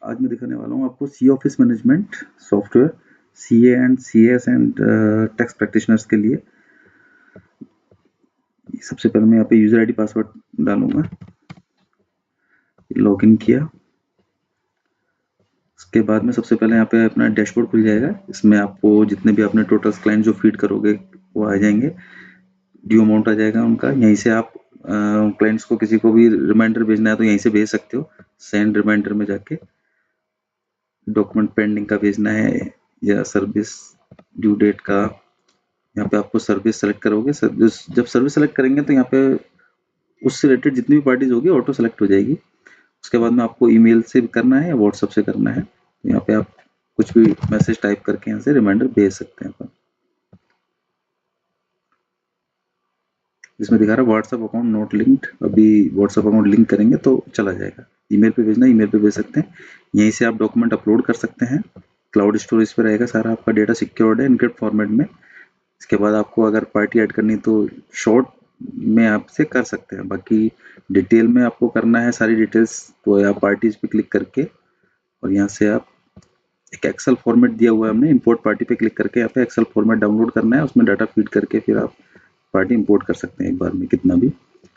आज मैं दिखाने वाला हूँ आपको C office management software, CA and CS and tax practitioners के लिए। सबसे पहले मैं यहाँ पे यूजर आईडी पासवर्ड डालूंगा, लॉगिन किया। उसके बाद में सबसे पहले यहाँ पे अपना डैशबोर्ड खुल जाएगा। इसमें आपको जितने भी अपने टोटल क्लाइंट जो फीड करोगे वो आ जाएंगे, ड्यू अमाउंट आ जाएगा उनका। यहीं से आप क्लाइंट्स को किसी को भी रिमाइंडर भेजना है तो यहीं से भेज सकते हो। सेंड रिमाइंडर में जाके डॉक्यूमेंट पेंडिंग का भेजना है या सर्विस ड्यू डेट का, यहाँ पे आपको सर्विस सेलेक्ट करोगे। सर्विस जब सर्विस सेलेक्ट करेंगे तो यहाँ पे उससे रिलेटेड जितनी भी पार्टीज होगी ऑटो सेलेक्ट हो जाएगी। उसके बाद में आपको ईमेल से करना है या व्हाट्सएप से करना है, तो यहाँ पे आप कुछ भी मैसेज टाइप करके यहाँ से रिमाइंडर भेज सकते हैं अपन। इसमें दिखा रहा है व्हाट्सएप अकाउंट नॉट लिंक्ड, अभी व्हाट्सएप अकाउंट लिंक करेंगे तो चला जाएगा। ईमेल पे भेजना, ईमेल पे भेज सकते हैं। यहीं से आप डॉक्यूमेंट अपलोड कर सकते हैं। क्लाउड स्टोरेज पे रहेगा सारा आपका डेटा, सिक्योर्ड है एन्क्रिप्ट फॉर्मेट में। इसके बाद आपको अगर पार्टी ऐड करनी तो शॉर्ट में आपसे कर सकते हैं, बाकी डिटेल में आपको करना है सारी डिटेल्स तो आप पार्टीज पे क्लिक करके और यहाँ से आप एक एक्सेल फॉर्मेट दिया हुआ है हमने, इंपोर्ट पार्टी पे क्लिक करके यहाँ पे एक्सेल फॉर्मेट डाउनलोड करना है, उसमें डाटा फीड करके फिर आप पार्टी इंपोर्ट कर सकते हैं एक बार में कितना भी।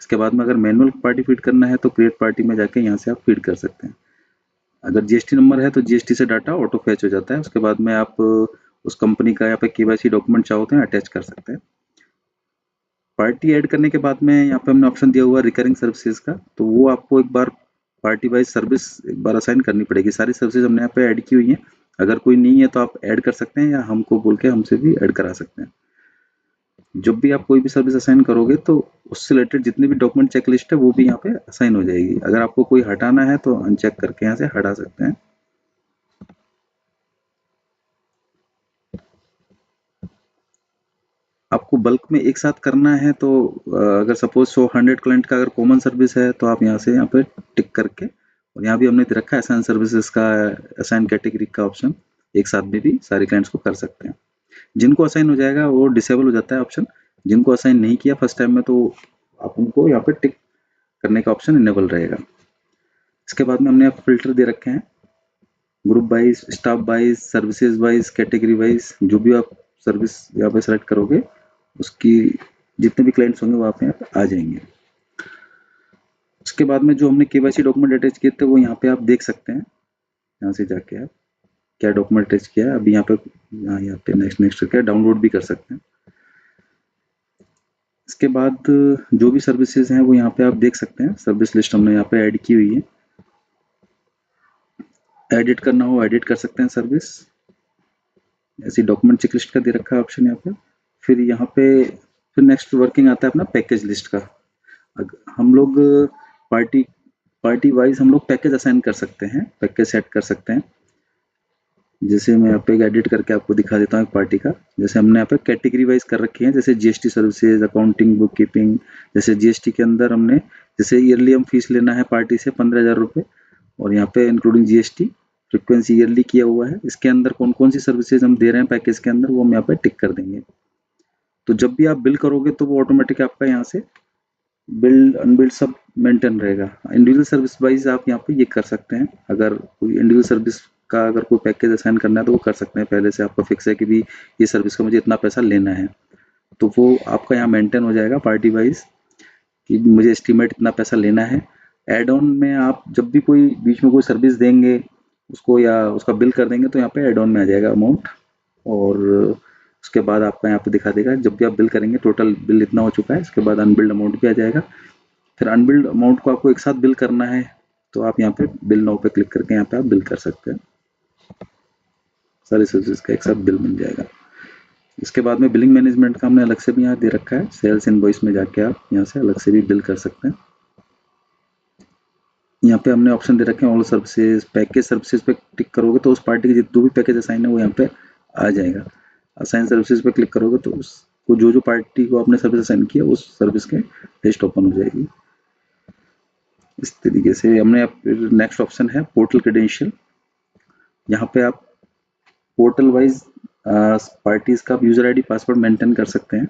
इसके बाद में अगर मैनुअल पार्टी फीड करना है तो क्रिएट पार्टी में जाके यहाँ से आप फीड कर सकते हैं। अगर जीएसटी नंबर है तो जीएसटी से डाटा ऑटो फैच हो जाता है। उसके बाद में आप उस कंपनी का यहाँ पे केवाईसी डॉक्यूमेंट चाहोते हैं अटैच कर सकते हैं। पार्टी ऐड करने के बाद में यहाँ पे हमने ऑप्शन दिया हुआ है रिकरिंग सर्विसेज का, तो वो आपको एक बार पार्टी वाइज सर्विस एक बार असाइन करनी पड़ेगी। सारी सर्विसेज हमने यहाँ पे ऐड की हुई हैं। अगर कोई नहीं है तो आप ऐड कर सकते हैं या हमको बोल के हमसे भी ऐड करा सकते हैं। जब भी आप कोई भी सर्विस असाइन करोगे तो उससे रिलेटेड जितने भी डॉक्यूमेंट चेकलिस्ट है वो भी यहाँ पे असाइन हो जाएगी। अगर आपको कोई हटाना है तो अनचेक करके यहाँ से हटा सकते हैं। आपको बल्क में एक साथ करना है तो अगर सपोज 100 क्लाइंट का अगर कॉमन सर्विस है तो आप यहाँ से यहाँ पे टिक करके, और यहाँ भी हमने दे रखा है असाइन सर्विसेज का, असाइन कैटेगरी का ऑप्शन, एक साथ में भी सारे क्लाइंट्स को कर सकते हैं। जिनको असाइन हो जाएगा वो डिसेबल हो जाता है ऑप्शन। जिनको असाइन नहीं किया फर्स्ट टाइम में तो आप उनको यहाँ पे टिक करने का ऑप्शन इनेबल रहेगा। इसके बाद में हमने यहाँ फिल्टर दे रखे हैं, group wise, staff wise, services wise, category wise. जो भी आप सर्विस यहाँ पे सेलेक्ट करोगे उसकी जितने भी क्लाइंट्स होंगे वो आप यहाँ पे आ जाएंगे। उसके बाद में जो हमने केवाईसी डॉक्यूमेंट अटैच किए थे वो यहाँ पे आप देख सकते हैं। यहाँ से जाके आप क्या डॉक्यूमेंट अटैच किया है अभी यहाँ पे नेक्स्ट नेक्स्ट करके डाउनलोड भी कर सकते हैं। इसके बाद जो भी सर्विसेज हैं वो यहाँ पे आप देख सकते हैं। सर्विस लिस्ट हमने यहाँ पे ऐड की हुई है। एडिट करना हो एडिट कर सकते हैं सर्विस। ऐसी डॉक्यूमेंट चेकलिस्ट का दे रखा है ऑप्शन यहाँ पे। फिर यहाँ पे फिर नेक्स्ट वर्किंग आता है अपना पैकेज लिस्ट का। हम लोग पार्टी पार्टी वाइज हम लोग पैकेज असाइन कर सकते हैं, पैकेज सेट कर सकते हैं। जैसे मैं यहाँ पे एडिट करके आपको दिखा देता हूँ एक पार्टी का। जैसे हमने यहाँ पे कैटेगरी वाइज कर रखी है, जैसे GST services, accounting, book keeping. जैसे जीएसटी के अंदर हमने जैसे ईयरली हम फीस लेना है पार्टी से 15,000 रुपये, और यहाँ पे इंक्लूडिंग जीएसटी फ्रिक्वेंसी ईयरली किया हुआ है। इसके अंदर कौन कौन सी सर्विसेज हम दे रहे हैं पैकेज के अंदर वो हम यहाँ पे टिक कर देंगे। तो जब भी आप बिल करोगे तो वो ऑटोमेटिक आपका यहाँ से बिल्ड अनबिल्ड सब मेंटेन रहेगा। इंडिविजुअल सर्विस वाइज आप यहाँ पे ये कर सकते हैं। अगर कोई इंडिविजुअल सर्विस का अगर कोई पैकेज असाइन करना है तो वो कर सकते हैं। पहले से आपका फिक्स है कि भी ये सर्विस का मुझे इतना पैसा लेना है, तो वो आपका यहाँ मेंटेन हो जाएगा पार्टी वाइज कि मुझे एस्टिमेट इतना पैसा लेना है। एड ऑन में आप जब भी कोई बीच में कोई सर्विस देंगे उसको या उसका बिल कर देंगे तो यहाँ पे एड ऑन में आ जाएगा अमाउंट, और उसके बाद आपका यहाँ पे दिखा देगा जब भी आप बिल करेंगे टोटल बिल इतना हो चुका है। इसके बाद अनबिल्ड अमाउंट भी आ जाएगा। फिर अनबिल्ड अमाउंट को आपको एक साथ बिल करना है तो आप यहाँ पे बिल नाउ पे क्लिक करके यहाँ पे आप बिल कर सकते हैं। सारी सर्विसेज का एक साथ बिल बन जाएगा। इसके बाद में बिलिंग मैनेजमेंट का हमने अलग से भी यहाँ दे रखा है। सेल्स इनवॉइस में जाके आप यहाँ से अलग से भी बिल कर सकते हैं। यहाँ पे हमने ऑप्शन दे रखे हैं ऑल सर्विसेज, पैकेज सर्विसेज पे टिक करोगे तो उस पार्टी के जो भी पैकेज असाइन है वो यहाँ पे आ जाएगा। असाइन सर्विसेज पे क्लिक करोगे तो उसको जो पार्टी को आपने सर्विस असाइन किया उस सर्विस के लिस्ट ओपन हो जाएगी। इस तरीके से हमने नेक्स्ट ऑप्शन है पोर्टल क्रेडेंशियल। यहाँ पे आप पोर्टल वाइज पार्टीज का यूजर आईडी पासवर्ड मेंटेन कर सकते हैं।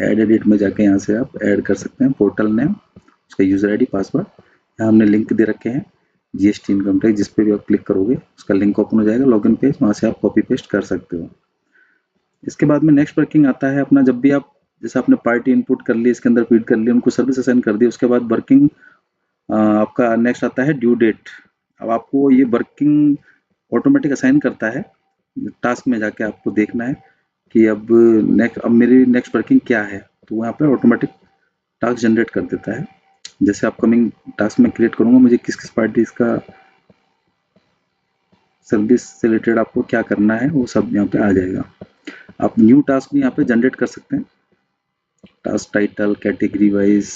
ऐड एडिट में जाके यहाँ से आप ऐड कर सकते हैं पोर्टल नेम, उसका यूजर आईडी पासवर्ड। यहाँ हमने लिंक दे रखे हैं। जीएसटी इनकम टैक्स, जिस पे भी आप क्लिक करोगे उसका लिंक ओपन हो जाएगा, लॉगिन पेज, वहाँ से आप कॉपी पेस्ट कर सकते हो। इसके बाद में नेक्स्ट वर्किंग आता है अपना, जब भी आप जैसे आपने पार्टी इनपुट कर ली, इसके अंदर फीड कर ली, उनको सर्विस असाइन कर दी, उसके बाद वर्किंग आपका नेक्स्ट आता है ड्यू डेट। अब आपको ये वर्किंग ऑटोमेटिक असाइन करता है, टास्क में जाके आपको देखना है कि अब मेरी नेक्स्ट वर्किंग क्या है, तो वहाँ पे ऑटोमेटिक टास्क जनरेट कर देता है। जैसे अपकमिंग टास्क में क्रिएट करूंगा, मुझे किस किस पार्टीज का सर्विस से रिलेटेड आपको क्या करना है वो सब यहाँ पे आ जाएगा। आप न्यू टास्क भी यहाँ पे जनरेट कर सकते हैं, टास्क टाइटल कैटेगरी वाइज,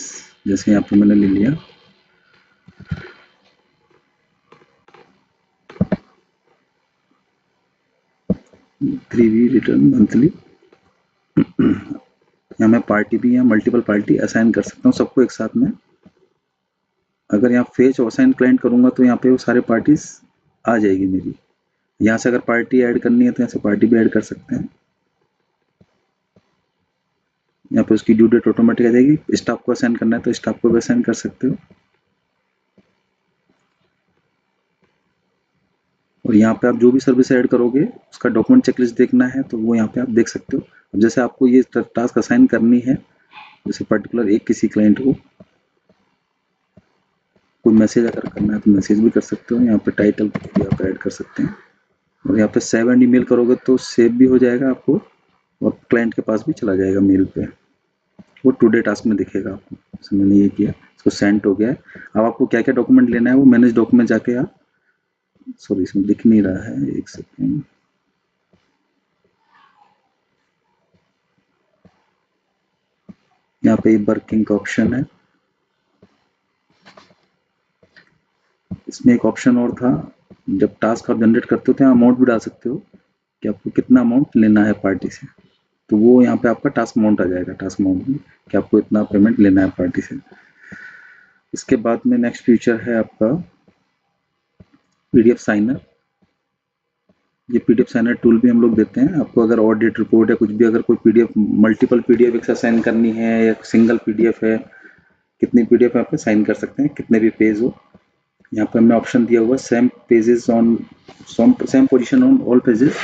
जैसे यहाँ पे मैंने ले लिया 3V रिटर्न मंथली। यहाँ मैं पार्टी भी या मल्टीपल पार्टी असाइन कर सकता हूँ सबको एक साथ में। अगर यहाँ फेच और असाइन क्लाइंट करूंगा तो यहाँ पे वो सारे पार्टीज आ जाएगी मेरी। यहाँ से अगर पार्टी ऐड करनी है तो यहाँ से पार्टी भी ऐड कर सकते हैं। यहाँ पे उसकी ड्यू डेट ऑटोमेटिक आ जाएगी। स्टाफ को असाइन करना है तो स्टाफ को भी असाइन कर सकते हो। और यहाँ पे आप जो भी सर्विस ऐड करोगे उसका डॉक्यूमेंट चेकलिस्ट देखना है तो वो यहाँ पे आप देख सकते हो। अब जैसे आपको ये टास्क असाइन करनी है, जैसे पर्टिकुलर एक किसी क्लाइंट को कोई मैसेज अगर करना है तो मैसेज भी कर सकते हो। यहाँ पे टाइटल भी आप ऐड कर सकते हैं। और यहाँ पे सेव एंड ईमेल करोगे तो सेव भी हो जाएगा आपको और क्लाइंट के पास भी चला जाएगा मेल पे। वो टुडे टास्क में दिखेगा आपको। जैसे मैंने ये किया, इसको सेंड हो गया है। अब आपको क्या क्या डॉक्यूमेंट लेना है वो मैनेज डॉक्यूमेंट जाके आप, सॉरी इसमें दिख नहीं रहा है, एक सेकेंड। यहाँ पे वर्किंग का ऑप्शन है, इसमें एक ऑप्शन और था, जब टास्क आप जनरेट करते हो तो यहाँ अमाउंट भी डाल सकते हो कि आपको कितना अमाउंट लेना है पार्टी से। तो वो यहाँ पे आपका टास्क अमाउंट आ जाएगा, टास्क अमाउंट में कि आपको इतना पेमेंट लेना है पार्टी से। इसके बाद में नेक्स्ट फीचर है आपका पीडीएफ साइनर। ये पीडीएफ साइनर टूल भी हम लोग देते हैं आपको। अगर ऑडिट रिपोर्ट या कुछ भी, अगर कोई पीडीएफ मल्टीपल पीडीएफ एक साथ साइन करनी है या सिंगल पीडीएफ है, कितनी पीडीएफ आप साइन कर सकते हैं, कितने भी पेज हो। यहाँ पे हमने ऑप्शन दिया हुआ same pages on same position on all pages.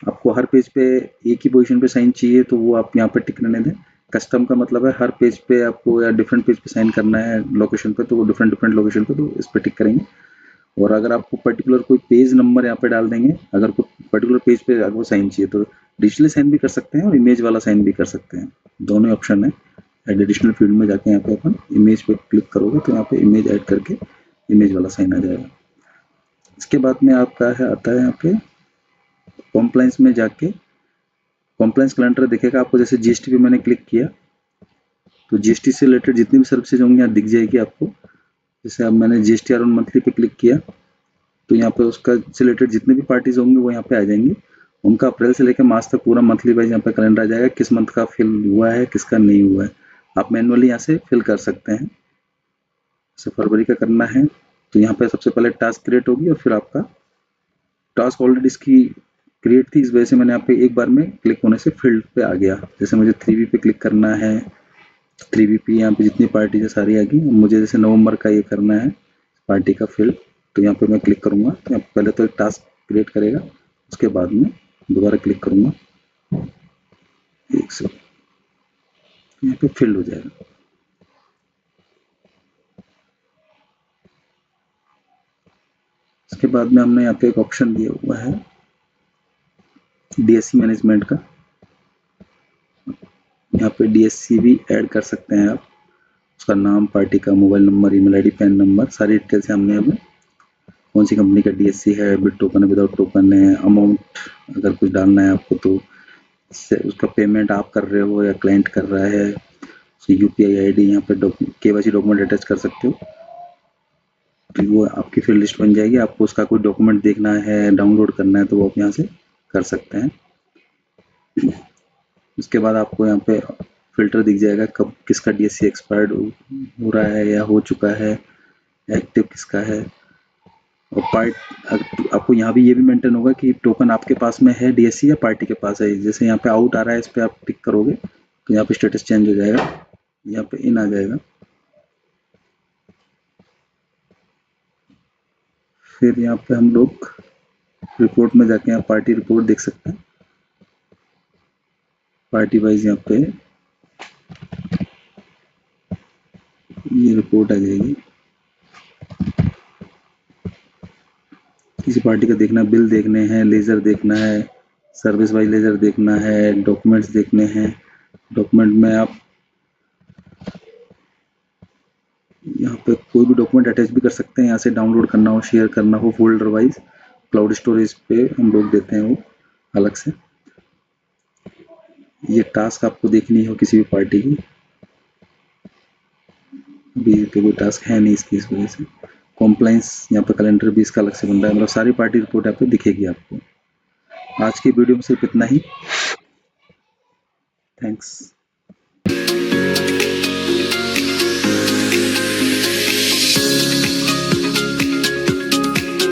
आपको हर पेज पे एक ही पोजीशन पे साइन चाहिए तो वो आप यहाँ पे टिक रहने दें। कस्टम का मतलब है हर पेज पे आपको या डिफरेंट पेज पे साइन करना है लोकेशन पे, तो वो डिफरेंट डिफरेंट लोकेशन पे, तो इस पे टिक करेंगे। और अगर आपको पर्टिकुलर कोई पेज नंबर यहाँ पे डाल देंगे, अगर कोई पर्टिकुलर पेज पे आपको साइन चाहिए तो डिजिटली साइन भी कर सकते हैं और इमेज वाला साइन भी कर सकते हैं, दोनों ऑप्शन है। एडिशनल फील्ड में जाके यहाँ पे अपन इमेज पे क्लिक करोगे तो यहाँ पे इमेज ऐड करके इमेज वाला साइन आ जाएगा। इसके बाद में आपका है आता है यहाँ पे कॉम्प्लाइंस में जाके कॉम्प्लाइंस कैलेंडर दिखेगा आपको। जैसे जीएसटी पे मैंने क्लिक किया तो जीएसटी से रिलेटेड जितनी भी सर्विसेज होंगी यहाँ दिख जाएगी आपको। जैसे अब मैंने जीएसटी आर मंथली पे क्लिक किया तो यहाँ पे उसका से रिलेटेड जितने भी पार्टीज होंगे वो यहाँ पे आ जाएंगी। उनका अप्रैल से लेकर मार्च तक पूरा मंथली वाइज यहाँ पे कैलेंडर आ जाएगा, किस मंथ का फिल हुआ है किसका नहीं हुआ है। आप मैनुअली यहाँ से फिल कर सकते हैं। जैसे फरवरी का करना है तो यहाँ पे सबसे पहले टास्क क्रिएट होगी और फिर आपका टास्क ऑलरेडी इसकी क्रिएट थी, इस वजह से मैंने यहाँ पे एक बार में क्लिक होने से फील्ड पे आ गया। जैसे मुझे 3V पे क्लिक करना है, 3VP यहाँ पे जितनी पार्टी है सारी आ गई। मुझे जैसे नवंबर का ये करना है पार्टी का फील्ड, तो यहाँ पे मैं क्लिक करूंगा तो यहाँ पहले तो एक टास्क क्रिएट करेगा, उसके बाद में दोबारा क्लिक करूंगा, एक से यहाँ पे फील्ड हो जाएगा। इसके बाद में हमने यहाँ पे एक ऑप्शन दिया हुआ है डीएससी मैनेजमेंट का। यहाँ पे डीएससी भी ऐड कर सकते हैं आप, उसका नाम, पार्टी का mobile number, email ID, pan number, सारी डिटेल्स हमने हमें कौन सी कंपनी का डीएससी है, विद टोकन है विदाउट टोकन है, अमाउंट अगर कुछ डालना है आपको तो उसका पेमेंट आप कर रहे हो या क्लाइंट कर रहा है, यूपीआई आईडी, यहाँ पे केवाईसी डॉक्यूमेंट अटैच कर सकते हो। तो वो आपकी फिर लिस्ट बन जाएगी। आपको उसका कोई डॉक्यूमेंट देखना है, डाउनलोड करना है तो वो आप यहाँ से कर सकते हैं। उसके बाद आपको यहाँ पे फिल्टर दिख जाएगा कब किसका डीएससी एक्सपायर्ड हो रहा है या हो चुका है, एक्टिव किसका है। और पार्ट आपको यहाँ भी ये भी मेंटेन होगा कि टोकन आपके पास में है डीएससी या पार्टी के पास है। जैसे यहाँ पे आउट आ रहा है, इस पे आप टिक करोगे तो यहाँ पे स्टेटस चेंज हो जाएगा, यहाँ पे इन आ जाएगा। फिर यहाँ पे हम लोग रिपोर्ट में जाके यहाँ पार्टी रिपोर्ट देख सकते हैं। पार्टी वाइज यहाँ पे ये रिपोर्ट आ जाएगी। किसी पार्टी का देखना, बिल देखने हैं, लेजर देखना है, सर्विस वाइज लेजर देखना है, डॉक्यूमेंट्स देखने हैं। डॉक्यूमेंट में आप यहाँ पे कोई भी डॉक्यूमेंट अटैच भी कर सकते हैं, यहाँ से डाउनलोड करना हो, शेयर करना हो फोल्डर वाइज, क्लाउड स्टोरेज पे हम लोग देते हैं वो अलग से। ये टास्क आपको देखनी हो किसी भी पार्टी की, अभी तो कोई टास्क है नहीं इसकी, इस वजह से। कॉम्प्लाइंस यहाँ पे कैलेंडर भी इसका अलग से बन रहा है, मतलब सारी पार्टी रिपोर्ट यहाँ पे दिखेगी आपको। आज की वीडियो में सिर्फ इतना ही। थैंक्स।